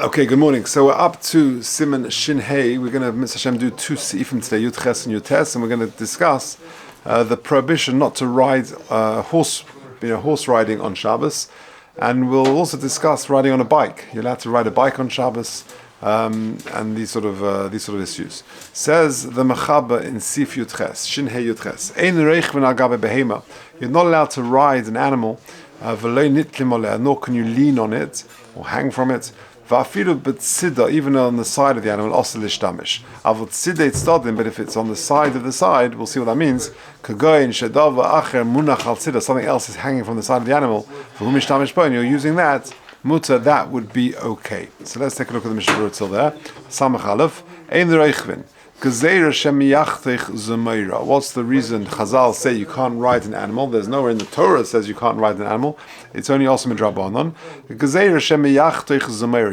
Okay, good morning. So we're up to Siman Shin Hey. We're going to, Mr. Hashem, do two seifim today, Yud Ches and Yud Tes, and we're going to discuss the prohibition not to ride horse riding on Shabbos, and we'll also discuss riding on a bike. You're allowed to ride a bike on Shabbos, and these sort of issues. Says the Mechaber in Sif Yud Ches, Shin Hey Yud Ches. Ein reich v'nagabe behema. You're not allowed to ride an animal, v'lo nitlim oleh, nor can you lean on it or hang from it. Even on the side of the animal, but if it's on the side of the side, we'll see what that means. Something else is hanging from the side of the animal, and you're using that, muta, that would be okay. So let's take a look at the Mishnah till there. Samach Aleph, Ein Reichvin. What's the reason Chazal say you can't ride an animal? There's nowhere in the Torah that says you can't ride an animal. It's only also midrabanan.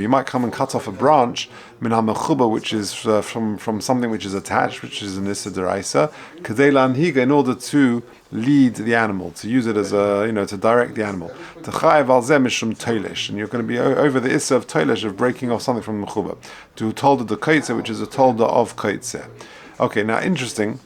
You might come and cut off a branch, which is from something which is attached, which is an issa deraisa, in order to lead the animal, to use it as to direct the animal. And you're going to be over the issa of toilesh, of breaking off something from the mechuba. To tolda the kaitze, which is a tolda of kaitze. Okay, now interesting.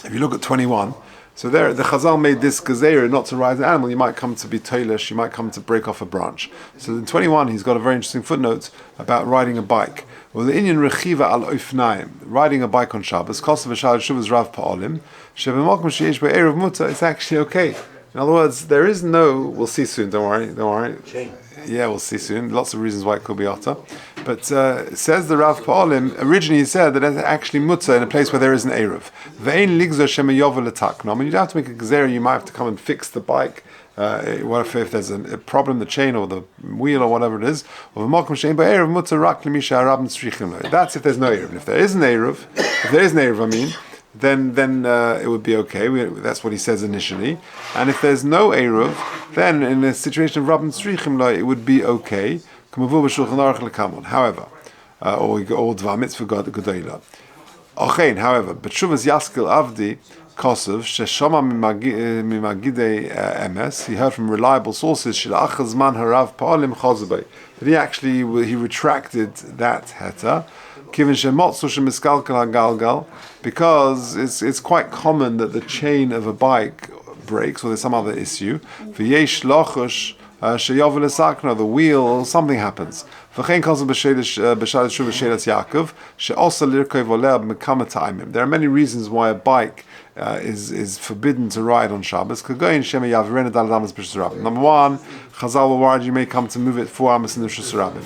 If you look at 21, so there the Chazal made this gezeira not to ride an animal. You might come to be toilesh, you might come to break off a branch. So in 21, he's got a very interesting footnote about riding a bike. Well, the Inyan rechiva al oifnaim, riding a bike on Shabbos, kosav v'shal shuvas rav pa'olim, shebemokum sheyesh be'erev muta, it's actually okay. In other words, there is no, we'll see soon, don't worry. Yeah, we'll see soon. Lots of reasons why it could be otter. But says the Rav Pa'olim, originally he said that it's actually mutzah in a place where there is an eruv. Ve'ein ligzo shemeyova l'taknom. And you don't have to make a gzera, you might have to come and fix the bike. What if there's a problem, the chain or the wheel or whatever it is. That's if there's no eruv. If there is an eruv, then it would be okay. That's what he says initially. And if there's no eruv, then in a situation of rabban tzrichim, it would be okay. However, or dvar mitzvah gedola. However, but shuvas yaskil avdi kosev sheshama mimagidei emes. He heard from reliable sources shilachaz man harav pa'alim chazabei. That he retracted that heta. Because it's quite common that the chain of a bike breaks, or there's some other issue. The wheel, something happens. There are many reasons why a bike is forbidden to ride on Shabbos. Number one, Chazal were worried you may come to move it 4 amos in the Rosh Hashanah.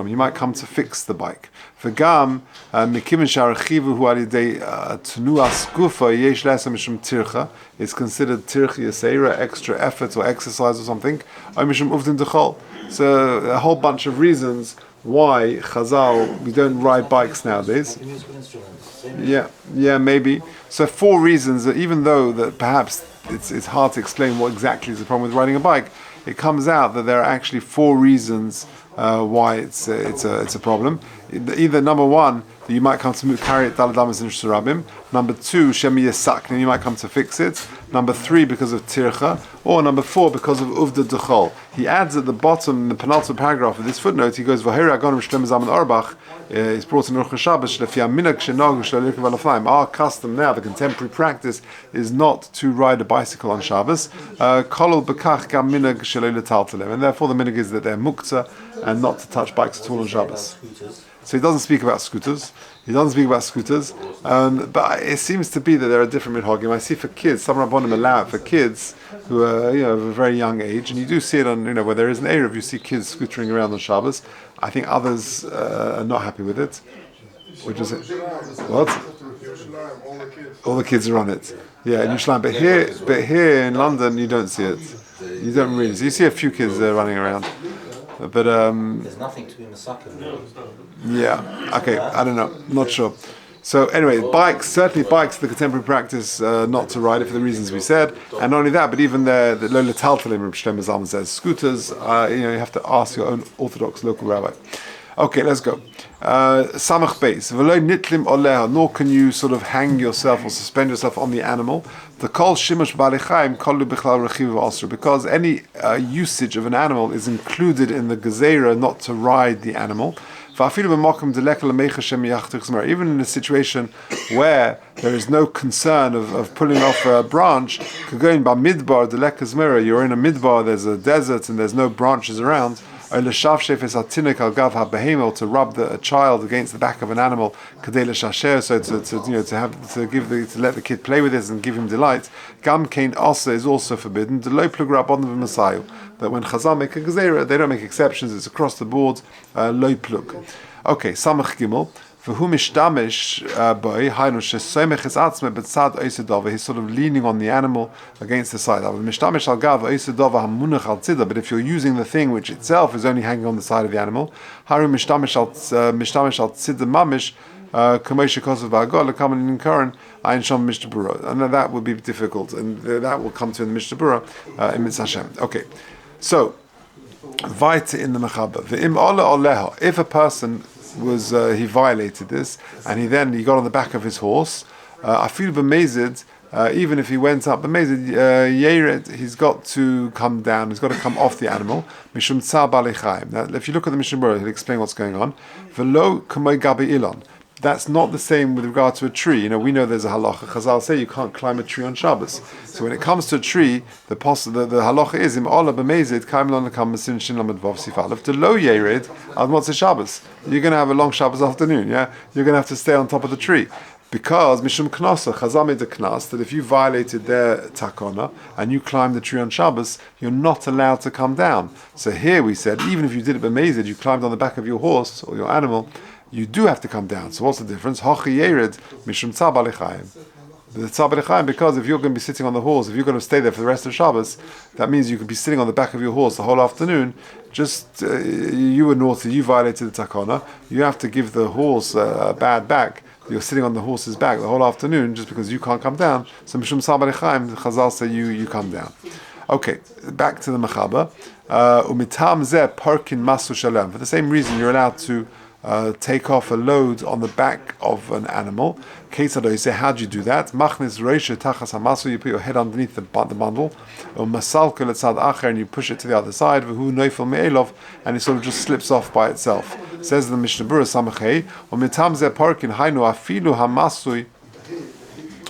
You might come to fix the bike. V'gam mikimin sharachivu hu alidei tnuas gufa yesh lesa mishum tircha. It's considered tircha yaseira, extra effort or exercise or something. Or mishum uvdin dechol. So a whole bunch of reasons why Chazal, we don't ride bikes nowadays. Yeah, maybe. So 4 reasons that even though that perhaps it's hard to explain what exactly is the problem with riding a bike, it comes out that there are actually 4 reasons why it's a problem. Either number 1, that you might come to carry it daladamas in Shurabim. Number 2, shemi yesaknin, you might come to fix it. Number 3, because of tircha, or number 4, because of uvda dechol. He adds at the bottom, in the penultimate paragraph of this footnote, he goes v'hera agon Shlomo Zalman Auerbach. It's brought in Orach Shabbos. Our custom now, the contemporary practice, is not to ride a bicycle on Shabbos. And therefore the minhag is that they're muktzah and not to touch bikes at all on Shabbos. So he doesn't speak about scooters. But it seems to be that there are different minhagim. I see for kids, some rabbanim allow it for kids who are of a very young age, and you do see it on where there is an eruv, you see kids scootering around on Shabbos. I think others are not happy with it. Which is it? What? All the kids are on it. Yeah, in Yerushalayim. But here in London, you don't see it. You don't really. So you see a few kids running around. But there's nothing to be masakin. Yeah. Okay. I don't know. Not sure. So anyway, certainly bikes, the contemporary practice not to ride it for the reasons we said, and not only that, but even the Lola Taltalim, Rabbi Shlomo Zalman says, scooters, you have to ask your own Orthodox local rabbi. Okay, let's go. Samach beis. V'lo nitlim oleha, nor can you sort of hang yourself or suspend yourself on the animal. The kol shimush b'alei chayim kolu b'chlal rechiv v'asur, because any usage of an animal is included in the gezerah not to ride the animal. Even in a situation where there is no concern of pulling off a branch, you're in a midbar, there's a desert and there's no branches around, or to rub a child against the back of an animal, so to let the kid play with this and give him delight. Gam kain asa is also forbidden. That when Chazal make a gezerah, they don't make exceptions. It's across the board. Loy plug. Okay, samach gimel. V'hu mishtamish boy haynu shesoimech es atzme betzad oisedova. He's sort of leaning on the animal against the side. Mishtamish al gav oisedova hamunach al tzida. But if you're using the thing which itself is only hanging on the side of the animal, haru mishtamish al tzida mamish. And that would be difficult, and that will come to in the Mishnah Berurah in Mitzvah Hashem. Okay, so weiter in the Mechaber. If a person was he violated this, and he got on the back of his horse, I feel b'mezid. Even if he went up, b'mezid yered, he's got to come down. He's got to come off the animal. Mishum tzar b'alei chayim. Now, if you look at the Mishnah Berurah, he'll explain what's going on. V'lo k'moi gabi ilon. That's not the same with regard to a tree. We know there's a halacha. Chazal say you can't climb a tree on Shabbos. So when it comes to a tree, the halacha is im ola b'mezid kaim lo nekam mesin shin lamed vav sif aleph to lo yered ad motzei Shabbos. You're going to have a long Shabbos afternoon. Yeah, you're going to have to stay on top of the tree. Because Mishum Knasa, Chazal made a knas that if you violated their takona and you climbed the tree on Shabbos, you're not allowed to come down. So here we said, even if you did it b'mezid, you climbed on the back of your horse or your animal, you do have to come down. So what's the difference? Hachi yered Mishum tzar b'alei chayim. The tzar b'alei chayim, because if you're going to be sitting on the horse, if you're going to stay there for the rest of Shabbos, that means you could be sitting on the back of your horse the whole afternoon. Just you were naughty, you violated the takona. You have to give the horse a bad back. You're sitting on the horse's back the whole afternoon just because you can't come down. So Mishum tzar b'alei chayim, the Chazal say you come down. Okay, back to the Mechaber. Umitam zeh parkin masu shalem. For the same reason, you're allowed to take off a load on the back of an animal. Ketzad, you say, how do you do that? Machnis reisha tachas hamasu, you put your head underneath the bundle. Or masalka letzad acher, and you push it to the other side. V'hu neifel me'elov, and it sort of just slips off by itself. Says the Mishnah Berurah Samachei, or mitam zeh parkin hainu afilu hamasui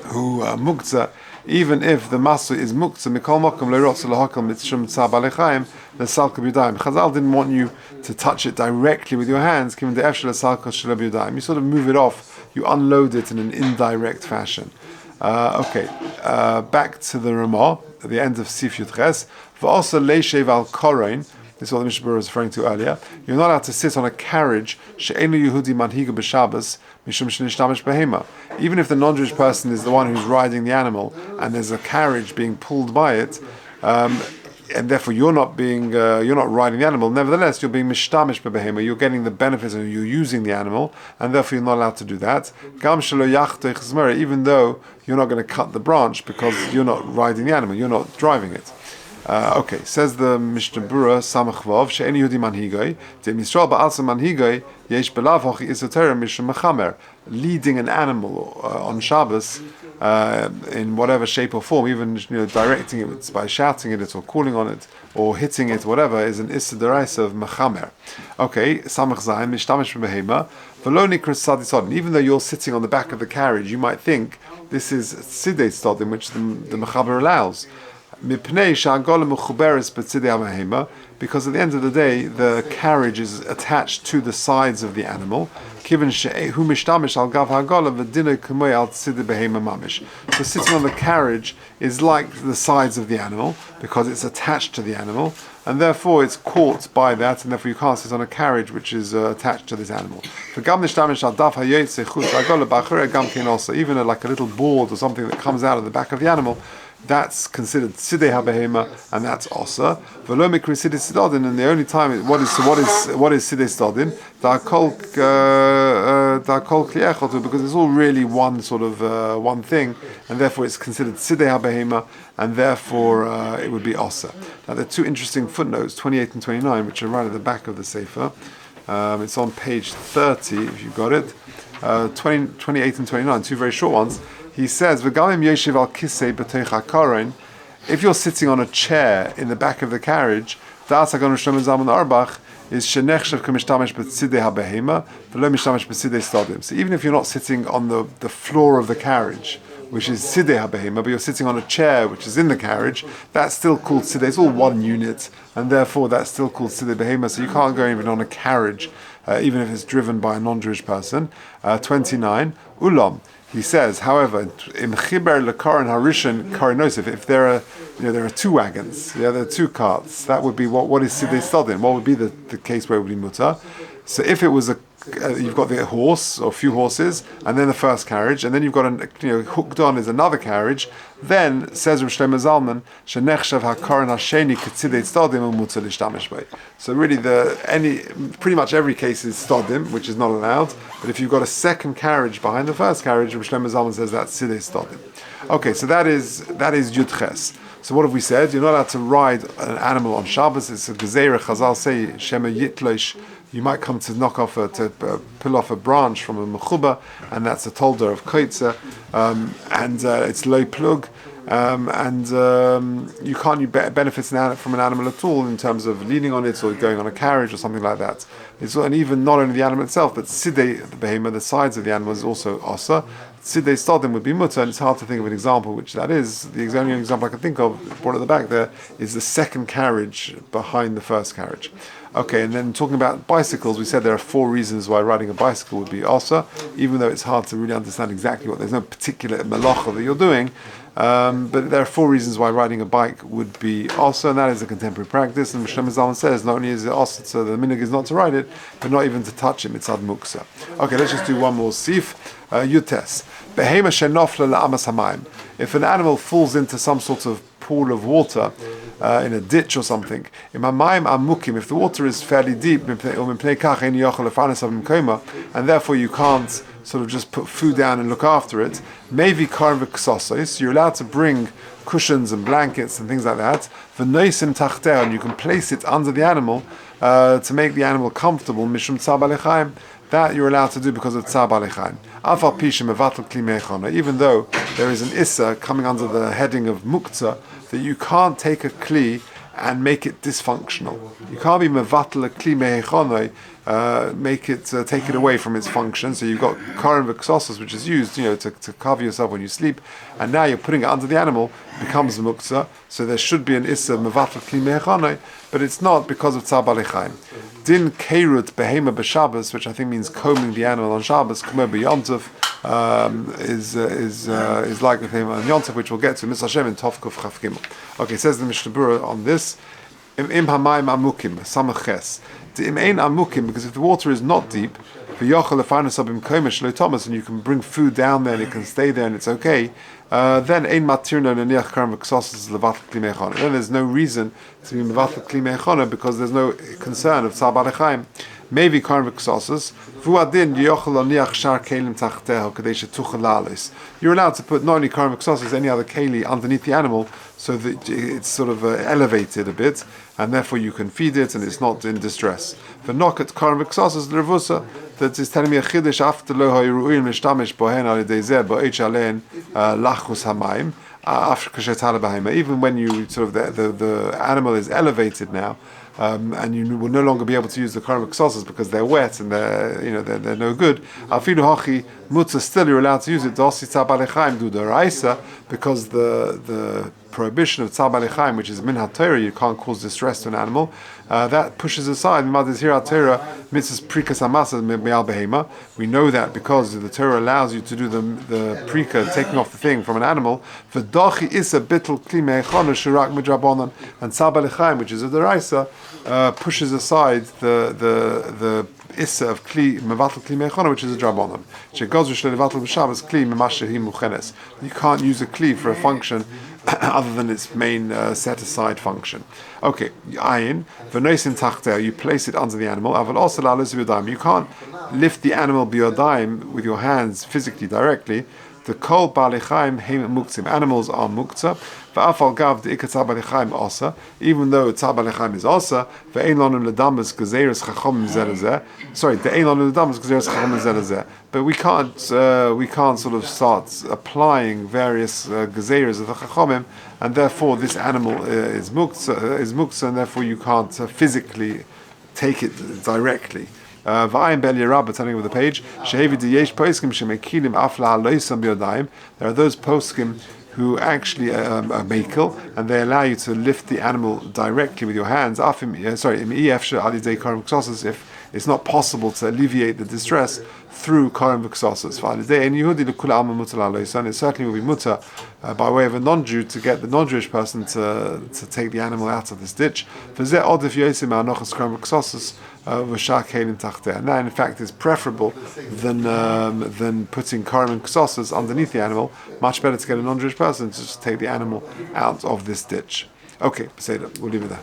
hu muktzah. Even if the masu is muktzah, mikol mokum leirotz lahakal mitzvum tzar b'alei chayim lesalka b'yadayim. Chazal didn't want you to touch it directly with your hands. Given the efshel lesalka shel b'yadayim, you sort of move it off. You unload it in an indirect fashion. Back to the Ramah at the end of Sif Yud Ches. V'osa leishev al korein. This is what the Mishnah Berurah was referring to earlier. You're not allowed to sit on a carriage she'enu Yehudi manhiga b'Shabbos mishum shenishtamesh behema. Even if the non-Jewish person is the one who's riding the animal and there's a carriage being pulled by it, and therefore you're not riding the animal. Nevertheless, you're being mishtamesh behema. You're getting the benefits and you're using the animal, and therefore you're not allowed to do that. Gam shelo yachtech zmera, even though you're not going to cut the branch because you're not riding the animal, you're not driving it. Says the Mishnah Berurah Samach Vav she'eni Yehudi manhigay Dem Yisrael ba'alsa manhigay yesh belav hochi isoter mishum mechamer. Leading an animal on Shabbos in whatever shape or form, even directing it by shouting at it or calling on it or hitting it, whatever, is an issa deraisa of mechamer. Samach zayin mishtamish behema v'lo nikras tzadi sodin. Even though you're sitting on the back of the carriage, you might think this is sidei sodin, which the mechaber allows. Because at the end of the day, the carriage is attached to the sides of the animal. So sitting on the carriage is like the sides of the animal because it's attached to the animal, and therefore it's caught by that, and therefore you can't sit on a carriage which is attached to this animal. Even like a little board or something that comes out of the back of the animal, that's considered sidei habehema, and that's osa. V'lo mikri sidei sidodin, and the only time what is sidei sidodin? Da'kol kliyechotu, because it's all really one sort of one thing, and therefore it's considered sidei habehema, and therefore it would be osa. Now there are two interesting footnotes, 28 and 29, which are right at the back of the sefer. It's on page 30, if you've got it. 28 and 29, two very short ones. He says, "V'gamim yeshiv al kisei b'teich hakaron." If you're sitting on a chair in the back of the carriage, da'as hagon Shlomo Zalman Auerbach is shenechshav k'mishtamesh b'tzidei habehema v'lo mishtamesh b'tzidei stadim. So even if you're not sitting on the floor of the carriage, which is sidei habehema, but you're sitting on a chair which is in the carriage, that's still called sidei. It's all one unit, and therefore that's still called sidei behema. So you can't go even on a carriage, even if it's driven by a non-Jewish person. 29, ulam. He says, however, im chiber lekaron harishan karinosif. If there are two wagons, there are two carts. That would be what is sidei stadin. What would be the case where it would be mutar? So if it was you've got the horse or a few horses, and then the first carriage, and then you've got hooked on is another carriage. Then says Rav Shlomo Zalman, "Shenechshav hakaron hasheni ketzidei stadim u'mutar l'shtamesh b'ay." So really, pretty much every case is stadim, which is not allowed. But if you've got a second carriage behind the first carriage, Rav Shlomo Zalman says that's sidei stadim. Okay, so that is Yudches. So what have we said? You're not allowed to ride an animal on Shabbos. It's a gezeira. Chazal say shema yitlosh. You might come to pull off a branch from a mechuba, and that's a tolder of koitza, and it's low plug, and you can't benefit from an animal at all in terms of leaning on it or going on a carriage or something like that. And even not only the animal itself, but sidei, the behemoth, the sides of the animal is also asa. Sidei stadim would be mutter, and it's hard to think of an example which that is. The only example I can think of, brought at the back there, is the second carriage behind the first carriage. Okay, and then talking about bicycles, we said there are 4 reasons why riding a bicycle would be asa, even though it's hard to really understand exactly there's no particular malacha that you're doing, but there are 4 reasons why riding a bike would be asa, and that is a contemporary practice, and Shlomo Zalman says not only is it asa, so the minhag is not to ride it, but not even to touch it, it's ad muksa. Okay, let's just do one more sif, yutes. Behema shenofla la'amas hamayim. If an animal falls into some sort of pool of water, in a ditch or something, if the water is fairly deep, and therefore you can't sort of just put food down and look after it, maybe you're allowed to bring cushions and blankets and things like that, and you can place it under the animal to make the animal comfortable, that you're allowed to do because of tzar b'alei chaim. Even though there is an issa coming under the heading of muktzah, that you can't take a kli and make it dysfunctional. You can't be mevatel a kli mehechonoi, take it away from its function. So you've got karan v'ksosos, which is used, to cover yourself when you sleep, and now you're putting it under the animal, it becomes a muktzah. So there should be an issa mevatel kli mehechonoi, but it's not because of tzar b'alei chaim. Din keirut behema b'Shabbos, which I think means combing the animal on Shabbos, kumer b'yontav, is like the thing on Yontav, which we'll get to. Mis Hashem in Tov Kuf Chaf Gimel. Okay, says the Mishnah Berurah on this. Im hamayim amukim samaches. Im ein amukim, because if the water is not deep, v'yochel lefarnas abim komesh lo Thomas, and you can bring food down there and it can stay there and it's okay. Then ein matirno neniach karam v'ksosos levatl kli mechona. Then there's no reason to be mevatl kli mechona because there's no concern of tzar b'alei chaim. Maybe karam v'ksosos. You're allowed to put not only karam v'ksosos, any other keli underneath the animal, so that it's sort of elevated a bit, and therefore you can feed it and it's not in distress. The nokat karam v'ksosos l'revusa, that is telling me a chiddush after lo ha'yiru'im l'shtamesh bohen al yedei zeh bo'ech alein lachus hamayim after kashet halabahima. Even when you sort of the animal is elevated now, and you will no longer be able to use the karam v'ksosos because they're wet and they're no good. Afilu hachi mutzah, still you're allowed to use it. Dosi tzar b'alei chaim du d'oraisa, because the prohibition of tzar b'alei chaim, which is min haTorah, you can't cause distress to an animal. That pushes aside Madis here Torah mitzvahs prikas hamasas me'al behema. We know that because the Torah allows you to do the prika, taking off the thing from an animal. V'dachi isa bittul kli me'echona shirak midrabanan, and tzar b'alei chaim, which is a deraisa, pushes aside the issa of kli mevatel kli me'echona, which is a drabanan. Shegoz v'shlevatel b'Shabbos kli memashehi muchenes. You can't use a kli for a function other than its main set-aside function. Okay, ayin v'noisin tachteh, you place it under the animal. Aval also la'alus b'yadayim, you can't lift the animal b'yadayim with your hands physically directly. The kol bali chaim heim muktzim. Animals are muktzah. Va'afal gav the ikatza bali chaim asa. Even though tzah bali chaim is asa, ve'ein lanu ledamas gezeres chachomim zelazeh. Sorry, the ein lanu ledamas gezeres chachomim zelazeh. But we can't sort of start applying various gezeres of the chachomim, and therefore this animal is muktzah, and therefore you can't physically take it directly. V'ayim bel Rabbi, turning over the page. Shehevi diyesh poskim shemekilim afla haloisam biyodayim. There are those poskim who actually are mekel, and they allow you to lift the animal directly with your hands. If it's not possible to alleviate the distress through karim v'ksosas. And it certainly will be mutter by way of a non-Jew to get the non-Jewish person to take the animal out of this ditch. And that in fact is preferable than putting karim and ksosas underneath the animal. Much better to get a non-Jewish person to just take the animal out of this ditch. Okay, we'll leave it there.